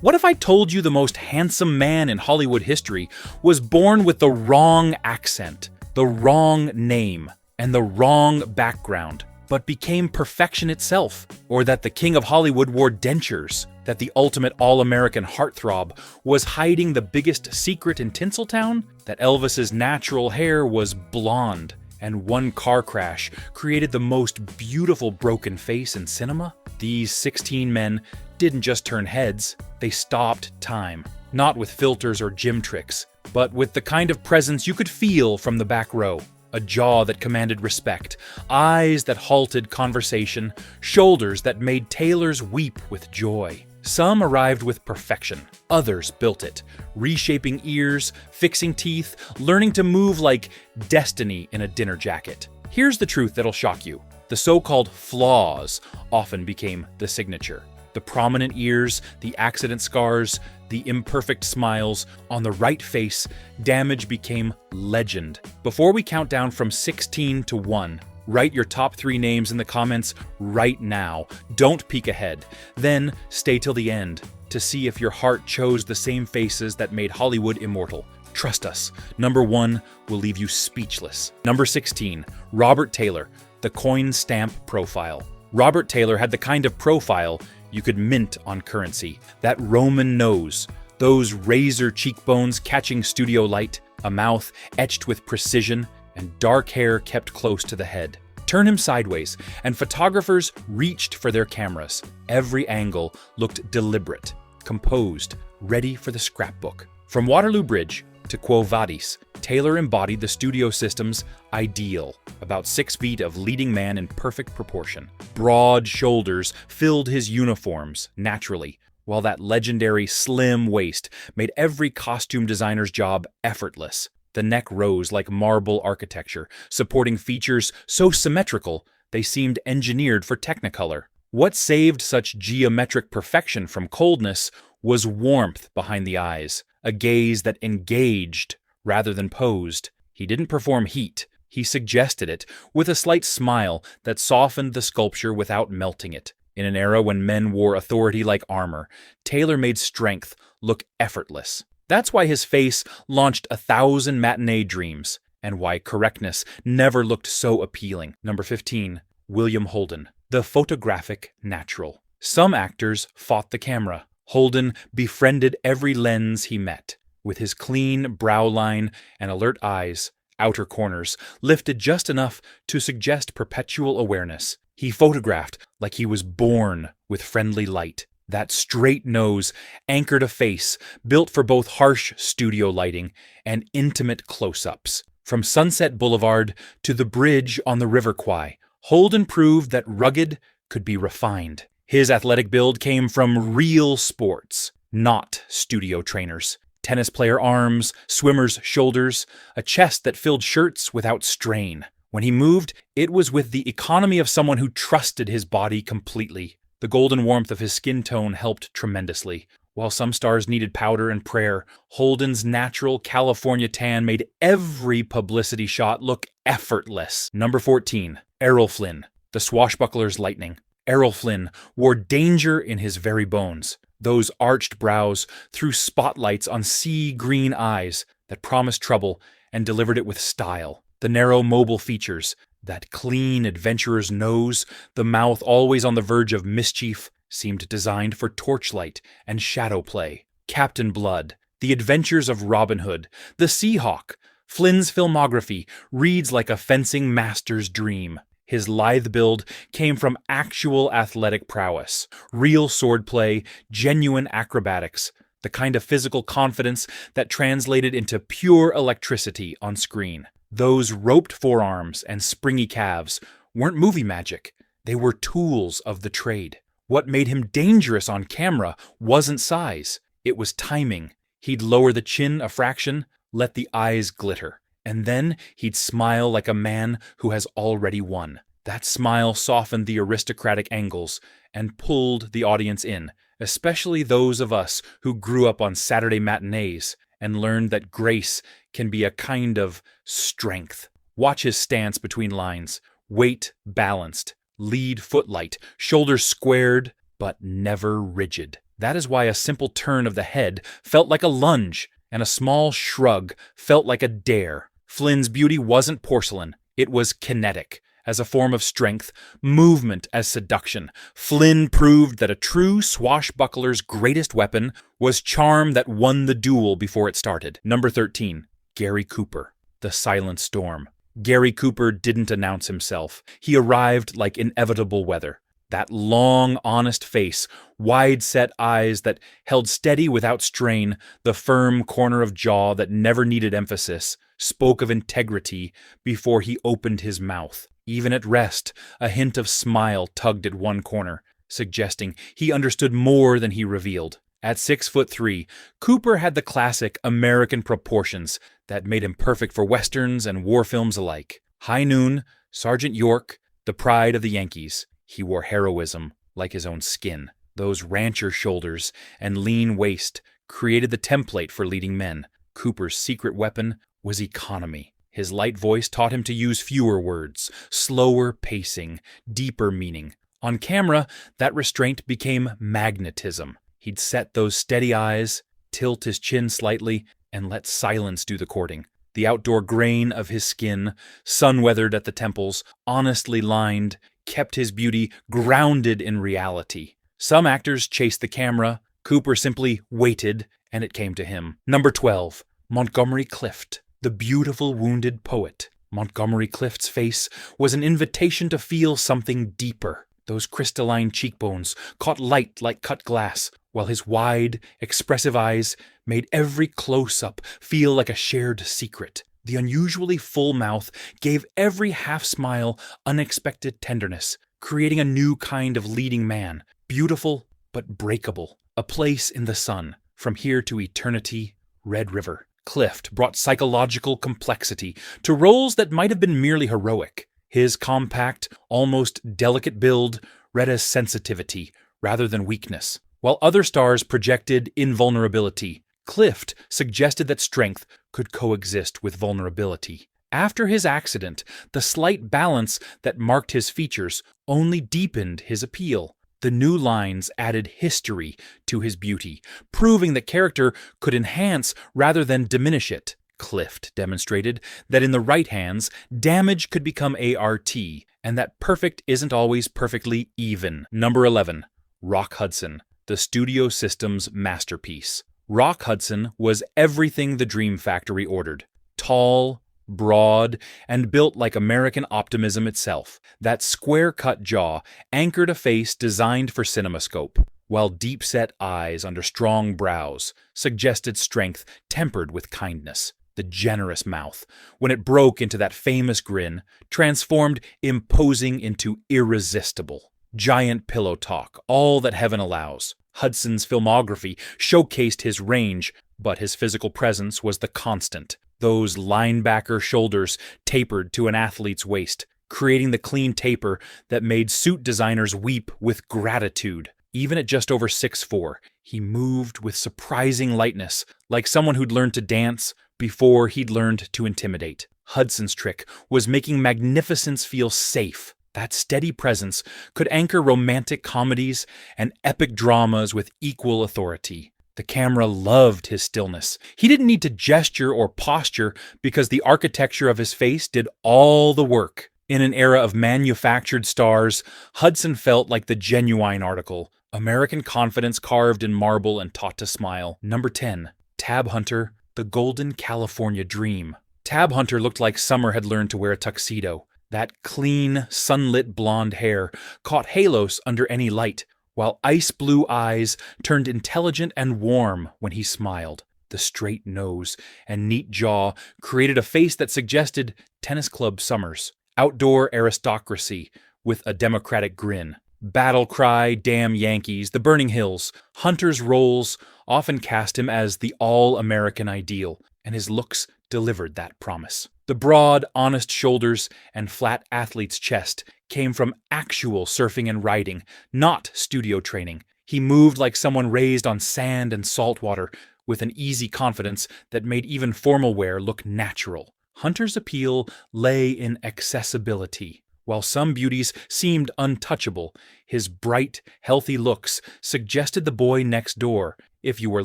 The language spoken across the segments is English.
What if I told you the most handsome man in Hollywood history was born with the wrong accent, the wrong name, and the wrong background, but became perfection itself? Or that the king of Hollywood wore dentures, that the ultimate all-American heartthrob was hiding the biggest secret in Tinseltown, that Elvis's natural hair was blonde, and one car crash created the most beautiful broken face in cinema? These 16 men didn't just turn heads, they stopped time. Not with filters or gym tricks, but with the kind of presence you could feel from the back row. A jaw that commanded respect, eyes that halted conversation, shoulders that made tailors weep with joy. Some arrived with perfection, others built it, reshaping ears, fixing teeth, learning to move like destiny in a dinner jacket. Here's the truth that'll shock you. The so-called flaws often became the signature. The prominent ears, the accident scars, the imperfect smiles, on the right face, damage became legend. Before we count down from 16 to 1, write your top 3 names in the comments right now. Don't peek ahead. Then stay till the end to see if your heart chose the same faces that made Hollywood immortal. Trust us, number 1 will leave you speechless. Number 16, Robert Taylor, the coin stamp profile. Robert Taylor had the kind of profile you could mint on currency. That Roman nose, those razor cheekbones catching studio light, a mouth etched with precision, and dark hair kept close to the head. Turn him sideways, and photographers reached for their cameras. Every angle looked deliberate, composed, ready for the scrapbook. From Waterloo Bridge to Quo Vadis, Taylor embodied the studio system's ideal, about 6 feet of leading man in perfect proportion. Broad shoulders filled his uniforms naturally, while that legendary slim waist made every costume designer's job effortless. The neck rose like marble architecture, supporting features so symmetrical they seemed engineered for Technicolor. What saved such geometric perfection from coldness was warmth behind the eyes, a gaze that engaged rather than posed. He didn't perform heat, he suggested it, with a slight smile that softened the sculpture without melting it. In an era when men wore authority like armor, Taylor made strength look effortless. That's why his face launched 1,000 matinee dreams, and why correctness never looked so appealing. Number 15, William Holden, the photographic natural. Some actors fought the camera. Holden befriended every lens he met. With his clean brow line and alert eyes, outer corners lifted just enough to suggest perpetual awareness. He photographed like he was born with friendly light. That straight nose anchored a face built for both harsh studio lighting and intimate close-ups. From Sunset Boulevard to the bridge on the River Kwai, Holden proved that rugged could be refined. His athletic build came from real sports, not studio trainers. Tennis player arms, swimmer's shoulders, a chest that filled shirts without strain. When he moved, it was with the economy of someone who trusted his body completely. The golden warmth of his skin tone helped tremendously. While some stars needed powder and prayer, Holden's natural California tan made every publicity shot look effortless. Number 14, Errol Flynn, the swashbuckler's lightning. Errol Flynn wore danger in his very bones. Those arched brows threw spotlights on sea-green eyes that promised trouble and delivered it with style. The narrow mobile features, that clean adventurer's nose, the mouth always on the verge of mischief, seemed designed for torchlight and shadow play. Captain Blood, the adventures of Robin Hood, the Seahawk. Flynn's filmography reads like a fencing master's dream. His lithe build came from actual athletic prowess, real swordplay, genuine acrobatics, the kind of physical confidence that translated into pure electricity on screen. Those roped forearms and springy calves weren't movie magic. They were tools of the trade. What made him dangerous on camera wasn't size. It was timing. He'd lower the chin a fraction, let the eyes glitter. And then he'd smile like a man who has already won. That smile softened the aristocratic angles and pulled the audience in, especially those of us who grew up on Saturday matinees and learned that grace can be a kind of strength. Watch his stance between lines, weight balanced, lead foot light, shoulders squared, but never rigid. That is why a simple turn of the head felt like a lunge, and a small shrug felt like a dare. Flynn's beauty wasn't porcelain, it was kinetic. As a form of strength, movement as seduction, Flynn proved that a true swashbuckler's greatest weapon was charm that won the duel before it started. Number 13, Gary Cooper, the Silent Storm. Gary Cooper didn't announce himself. He arrived like inevitable weather. That long, honest face, wide-set eyes that held steady without strain, the firm corner of jaw that never needed emphasis, spoke of integrity before he opened his mouth. Even at rest, a hint of smile tugged at one corner, suggesting he understood more than he revealed. At 6'3", Cooper had the classic American proportions that made him perfect for westerns and war films alike. High Noon, Sergeant York, the pride of the Yankees. He wore heroism like his own skin. Those rancher shoulders and lean waist created the template for leading men. Cooper's secret weapon was economy. His light voice taught him to use fewer words, slower pacing, deeper meaning. On camera, that restraint became magnetism. He'd set those steady eyes, tilt his chin slightly, and let silence do the courting. The outdoor grain of his skin, sun-weathered at the temples, honestly lined, kept his beauty grounded in reality. Some actors chased the camera. Cooper simply waited, and it came to him. Number 12, Montgomery Clift, the beautiful wounded poet. Montgomery Clift's face was an invitation to feel something deeper. Those crystalline cheekbones caught light like cut glass, while his wide, expressive eyes made every close-up feel like a shared secret. The unusually full mouth gave every half-smile unexpected tenderness, creating a new kind of leading man, beautiful but breakable. A place in the sun, from here to eternity, Red River. Clift brought psychological complexity to roles that might have been merely heroic. His compact, almost delicate build read as sensitivity rather than weakness. While other stars projected invulnerability, Clift suggested that strength could coexist with vulnerability. After his accident, the slight balance that marked his features only deepened his appeal. The new lines added history to his beauty, proving that character could enhance rather than diminish it. Clift demonstrated that in the right hands, damage could become ART, and that perfect isn't always perfectly even. Number 11, Rock Hudson, the studio system's masterpiece. Rock Hudson was everything the Dream Factory ordered. Tall, broad, and built like American optimism itself. That square-cut jaw anchored a face designed for CinemaScope, while deep-set eyes under strong brows suggested strength tempered with kindness. The generous mouth, when it broke into that famous grin, transformed imposing into irresistible. Giant pillow talk, all that heaven allows. Hudson's filmography showcased his range, but his physical presence was the constant. Those linebacker shoulders tapered to an athlete's waist, creating the clean taper that made suit designers weep with gratitude. Even at just over 6'4", he moved with surprising lightness, like someone who'd learned to dance before he'd learned to intimidate. Hudson's trick was making magnificence feel safe. That steady presence could anchor romantic comedies and epic dramas with equal authority. The camera loved his stillness. He didn't need to gesture or posture because the architecture of his face did all the work. In an era of manufactured stars, Hudson felt like the genuine article. American confidence carved in marble and taught to smile. Number 10, Tab Hunter, the Golden California Dream. Tab Hunter looked like summer had learned to wear a tuxedo. That clean, sunlit blonde hair caught halos under any light, while ice-blue eyes turned intelligent and warm when he smiled. The straight nose and neat jaw created a face that suggested tennis club summers, outdoor aristocracy with a democratic grin. Battle cry, damn Yankees, the burning hills. Hunter's roles often cast him as the all-American ideal, and his looks delivered that promise. The broad, honest shoulders and flat athlete's chest came from actual surfing and riding, not studio training. He moved like someone raised on sand and salt water, with an easy confidence that made even formal wear look natural. Hunter's appeal lay in accessibility. While some beauties seemed untouchable, his bright, healthy looks suggested the boy next door, if you were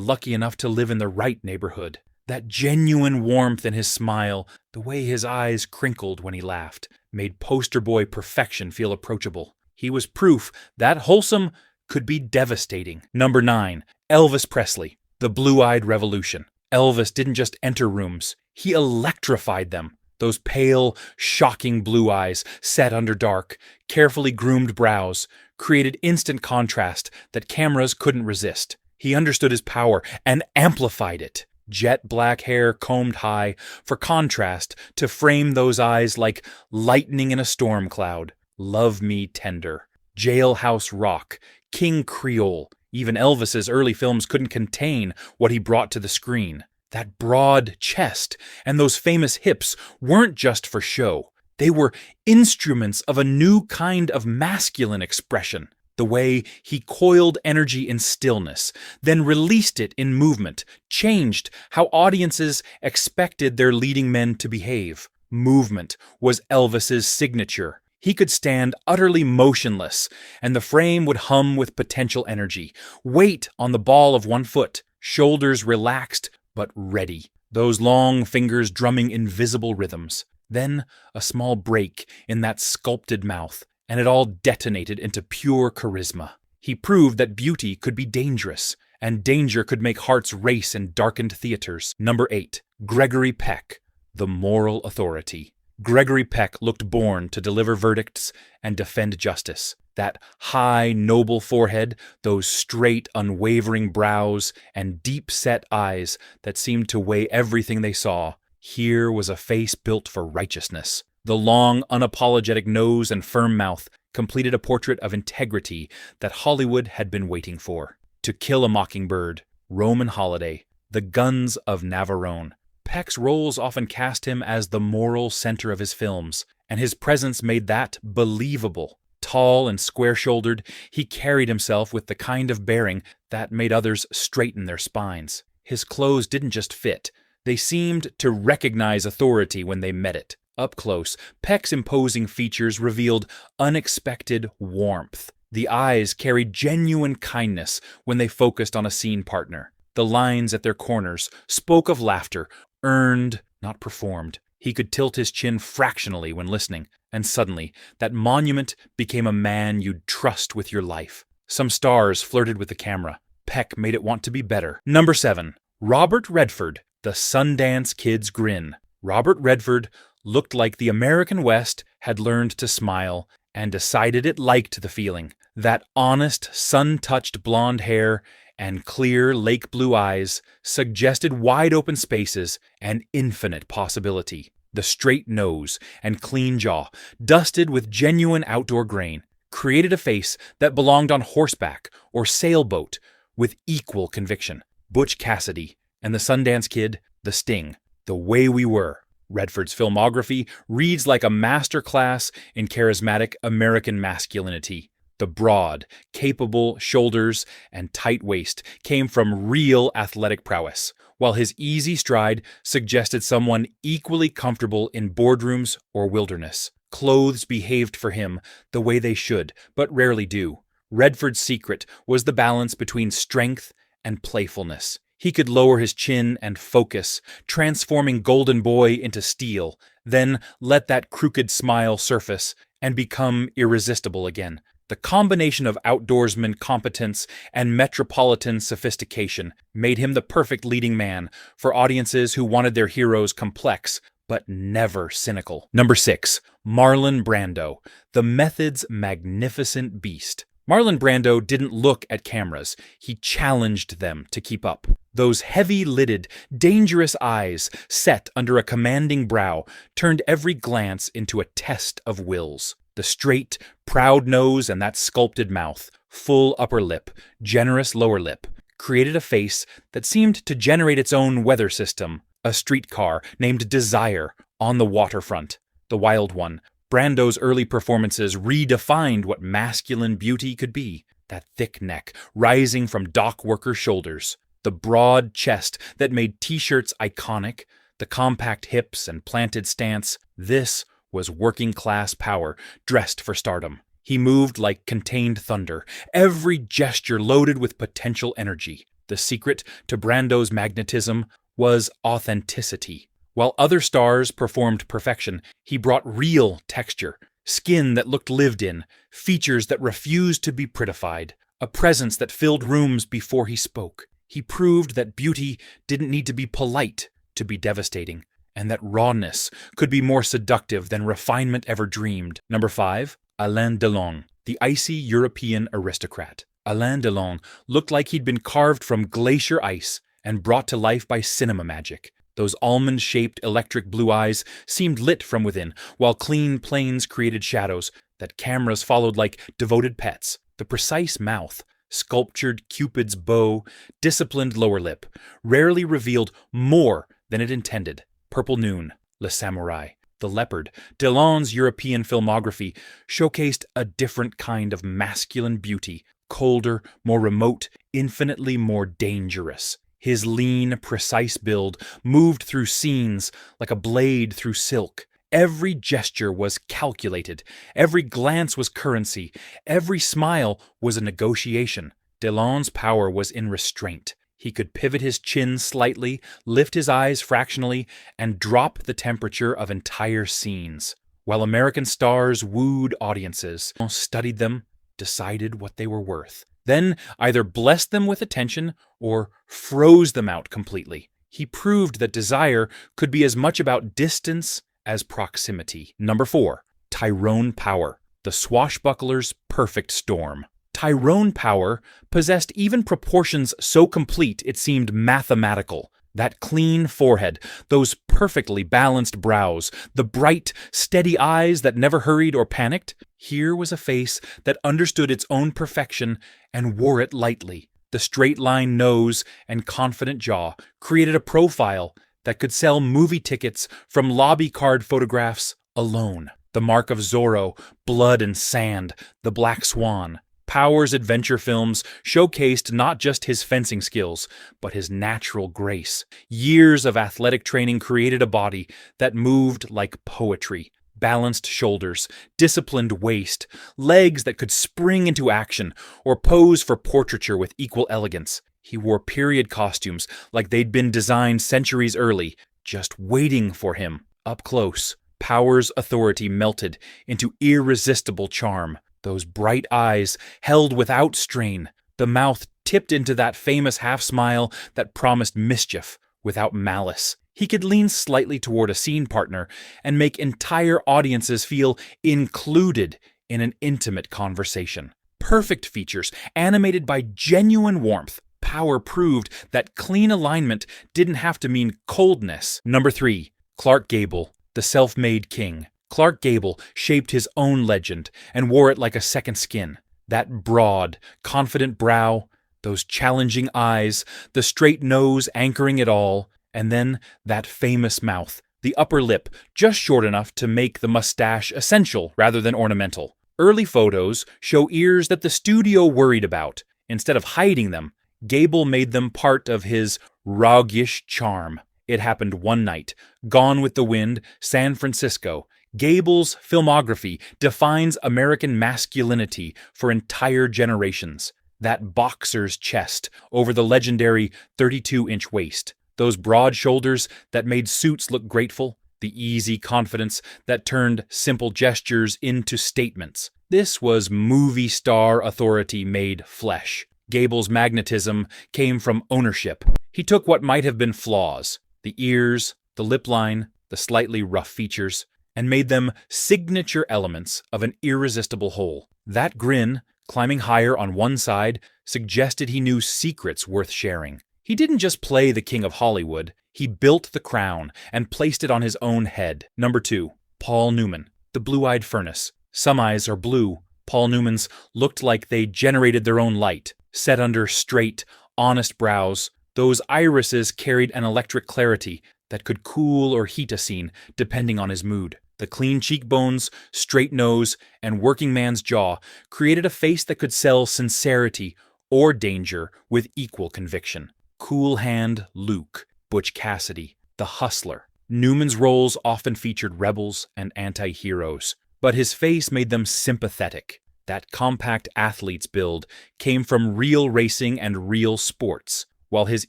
lucky enough to live in the right neighborhood. That genuine warmth in his smile, the way his eyes crinkled when he laughed, made poster boy perfection feel approachable. He was proof that wholesome could be devastating. Number 9. Elvis Presley, the blue-eyed revolution. Elvis didn't just enter rooms, he electrified them. Those pale, shocking blue eyes, set under dark, carefully groomed brows, created instant contrast that cameras couldn't resist. He understood his power and amplified it. Jet black hair combed high, for contrast, to frame those eyes like lightning in a storm cloud. Love Me Tender, Jailhouse Rock, King Creole. Even Elvis's early films couldn't contain what he brought to the screen. That broad chest and those famous hips weren't just for show. They were instruments of a new kind of masculine expression. The way he coiled energy in stillness, then released it in movement, changed how audiences expected their leading men to behave. Movement was Elvis's signature. He could stand utterly motionless, and the frame would hum with potential energy. Weight on the ball of one foot, shoulders relaxed but ready. Those long fingers drumming invisible rhythms. Then a small break in that sculpted mouth, and it all detonated into pure charisma. He proved that beauty could be dangerous, and danger could make hearts race in darkened theaters. Number 8. Gregory Peck, the moral authority. Gregory Peck looked born to deliver verdicts and defend justice. That high, noble forehead, those straight, unwavering brows, and deep-set eyes that seemed to weigh everything they saw. Here was a face built for righteousness. The long, unapologetic nose and firm mouth completed a portrait of integrity that Hollywood had been waiting for. To Kill a Mockingbird, Roman Holiday, The Guns of Navarone. Peck's roles often cast him as the moral center of his films, and his presence made that believable. Tall and square-shouldered, he carried himself with the kind of bearing that made others straighten their spines. His clothes didn't just fit, they seemed to recognize authority when they met it. Up close, Peck's imposing features revealed unexpected warmth. The eyes carried genuine kindness when they focused on a scene partner. The lines at their corners spoke of laughter, earned, not performed. He could tilt his chin fractionally when listening, and suddenly, that monument became a man you'd trust with your life. Some stars flirted with the camera. Peck made it want to be better. Number 7. Robert Redford, the Sundance Kid's grin. Robert Redford looked like the American West had learned to smile and decided it liked the feeling. That honest, sun-touched blonde hair and clear lake blue eyes suggested wide-open spaces and infinite possibility. The straight nose and clean jaw, dusted with genuine outdoor grain, created a face that belonged on horseback or sailboat with equal conviction. Butch Cassidy and the Sundance Kid, The Sting, The Way We Were. Redford's filmography reads like a masterclass in charismatic American masculinity. The broad, capable shoulders and tight waist came from real athletic prowess, while his easy stride suggested someone equally comfortable in boardrooms or wilderness. Clothes behaved for him the way they should, but rarely do. Redford's secret was the balance between strength and playfulness. He could lower his chin and focus, transforming Golden Boy into steel, then let that crooked smile surface and become irresistible again. The combination of outdoorsman competence and metropolitan sophistication made him the perfect leading man for audiences who wanted their heroes complex but never cynical. Number 6. Marlon Brando, the method's magnificent beast. Marlon Brando didn't look at cameras, he challenged them to keep up. Those heavy-lidded, dangerous eyes set under a commanding brow turned every glance into a test of wills. The straight, proud nose and that sculpted mouth, full upper lip, generous lower lip, created a face that seemed to generate its own weather system. A streetcar named Desire on the waterfront. The Wild One. Brando's early performances redefined what masculine beauty could be. That thick neck rising from dock worker shoulders. The broad chest that made t-shirts iconic. The compact hips and planted stance. This was working-class power dressed for stardom. He moved like contained thunder, every gesture loaded with potential energy. The secret to Brando's magnetism was authenticity. While other stars performed perfection, he brought real texture, skin that looked lived in, features that refused to be prettified, a presence that filled rooms before he spoke. He proved that beauty didn't need to be polite to be devastating, and that rawness could be more seductive than refinement ever dreamed. Number 5. Alain Delon, the icy European aristocrat. Alain Delon looked like he'd been carved from glacier ice and brought to life by cinema magic. Those almond-shaped electric blue eyes seemed lit from within, while clean planes created shadows that cameras followed like devoted pets. The precise mouth, sculptured Cupid's bow, disciplined lower lip, rarely revealed more than it intended. Purple Noon, Le Samouraï, The Leopard. Delon's European filmography showcased a different kind of masculine beauty, colder, more remote, infinitely more dangerous. His lean, precise build moved through scenes like a blade through silk. Every gesture was calculated, every glance was currency, every smile was a negotiation. Delon's power was in restraint. He could pivot his chin slightly, lift his eyes fractionally, and drop the temperature of entire scenes. While American stars wooed audiences, studied them, decided what they were worth, then either blessed them with attention or froze them out completely. He proved that desire could be as much about distance as proximity. Number 4. Tyrone Power, the swashbuckler's perfect storm. Tyrone Power possessed even proportions so complete it seemed mathematical. That clean forehead, those perfectly balanced brows, the bright, steady eyes that never hurried or panicked. Here was a face that understood its own perfection and wore it lightly. The straight-line nose and confident jaw created a profile that could sell movie tickets from lobby card photographs alone. The Mark of Zorro, Blood and Sand, The Black Swan. Power's adventure films showcased not just his fencing skills, but his natural grace. Years of athletic training created a body that moved like poetry. Balanced shoulders, disciplined waist, legs that could spring into action or pose for portraiture with equal elegance. He wore period costumes like they'd been designed centuries early, just waiting for him. Up close, Power's authority melted into irresistible charm. Those bright eyes held without strain, the mouth tipped into that famous half-smile that promised mischief without malice. He could lean slightly toward a scene partner and make entire audiences feel included in an intimate conversation. Perfect features, animated by genuine warmth. Power proved that clean alignment didn't have to mean coldness. Number 3. Clark Gable, the self-made king. Clark Gable shaped his own legend and wore it like a second skin. That broad, confident brow, those challenging eyes, the straight nose anchoring it all, and then that famous mouth, the upper lip just short enough to make the mustache essential rather than ornamental. Early photos show ears that the studio worried about. Instead of hiding them, Gable made them part of his roguish charm. It happened one night. Gone with the Wind, San Francisco. Gable's filmography defines American masculinity for entire generations. That boxer's chest over the legendary 32-inch waist. Those broad shoulders that made suits look grateful. The easy confidence that turned simple gestures into statements. This was movie star authority made flesh. Gable's magnetism came from ownership. He took what might have been flaws, the ears, the lip line, the slightly rough features, and made them signature elements of an irresistible whole. That grin, climbing higher on one side, suggested he knew secrets worth sharing. He didn't just play the king of Hollywood, he built the crown and placed it on his own head. Number 2. Paul Newman, the blue-eyed furnace. Some eyes are blue. Paul Newman's looked like they generated their own light. Set under straight, honest brows, those irises carried an electric clarity that could cool or heat a scene depending on his mood. The clean cheekbones, straight nose, and working man's jaw created a face that could sell sincerity or danger with equal conviction. Cool Hand Luke, Butch Cassidy, the hustler. Newman's roles often featured rebels and anti-heroes, but his face made them sympathetic. That compact athlete's build came from real racing and real sports, while his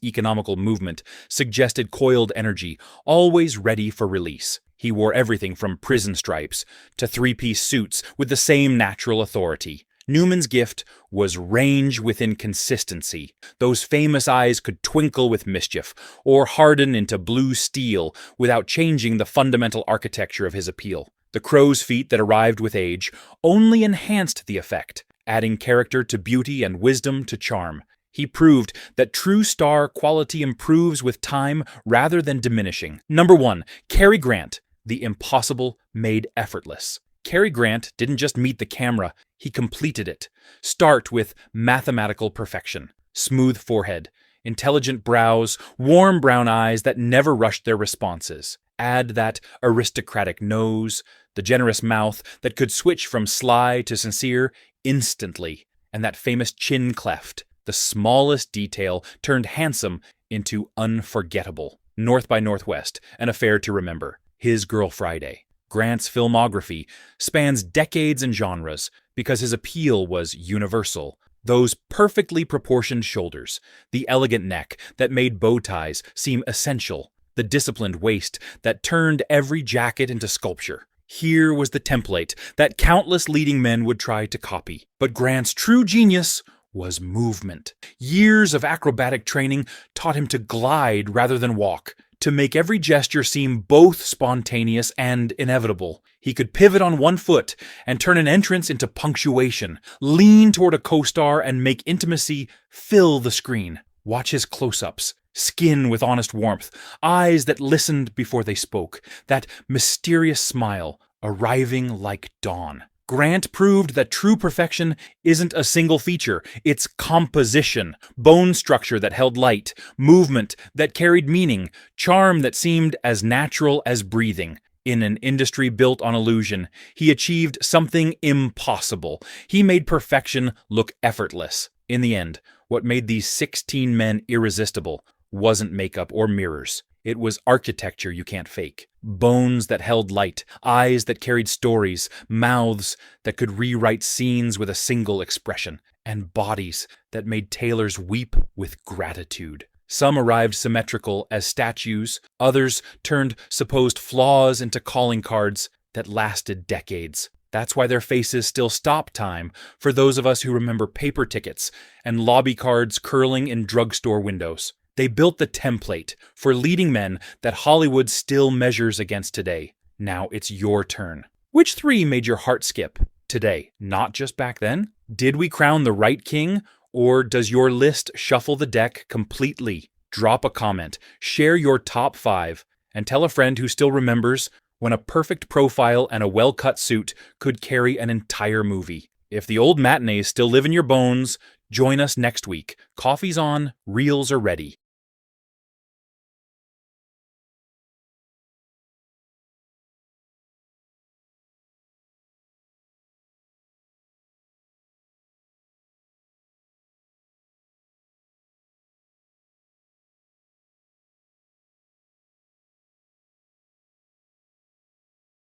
economical movement suggested coiled energy, always ready for release. He wore everything from prison stripes to three-piece suits with the same natural authority. Newman's gift was range within consistency. Those famous eyes could twinkle with mischief, or harden into blue steel without changing the fundamental architecture of his appeal. The crow's feet that arrived with age only enhanced the effect, adding character to beauty and wisdom to charm. He proved that true star quality improves with time rather than diminishing. Number 1, Cary Grant, the impossible made effortless. Cary Grant didn't just meet the camera, he completed it. Start with mathematical perfection. Smooth forehead, intelligent brows, warm brown eyes that never rushed their responses. Add that aristocratic nose, the generous mouth that could switch from sly to sincere instantly, and that famous chin cleft. The smallest detail turned handsome into unforgettable. North by Northwest, an affair to remember. His Girl Friday. Grant's filmography spans decades and genres because his appeal was universal. Those perfectly proportioned shoulders, the elegant neck that made bow ties seem essential, the disciplined waist that turned every jacket into sculpture. Here was the template that countless leading men would try to copy. But Grant's true genius was movement. Years of acrobatic training taught him to glide rather than walk, to make every gesture seem both spontaneous and inevitable. He could pivot on one foot and turn an entrance into punctuation, lean toward a co-star and make intimacy fill the screen. Watch his close-ups. Skin with honest warmth, eyes that listened before they spoke, that mysterious smile arriving like dawn. Grant proved that true perfection isn't a single feature, it's composition, bone structure that held light, movement that carried meaning, charm that seemed as natural as breathing. In an industry built on illusion, he achieved something impossible. He made perfection look effortless. In the end, what made these 16 men irresistible wasn't makeup or mirrors. It was architecture you can't fake. Bones that held light, eyes that carried stories, mouths that could rewrite scenes with a single expression, and bodies that made tailors weep with gratitude. Some arrived symmetrical as statues, others turned supposed flaws into calling cards that lasted decades. That's why their faces still stop time for those of us who remember paper tickets and lobby cards curling in drugstore windows. They built the template for leading men that Hollywood still measures against today. Now it's your turn. Which 3 made your heart skip today, not just back then? Did we crown the right king, or does your list shuffle the deck completely? Drop a comment, share your top 5, and tell a friend who still remembers when a perfect profile and a well-cut suit could carry an entire movie. If the old matinees still live in your bones, join us next week. Coffee's on, reels are ready.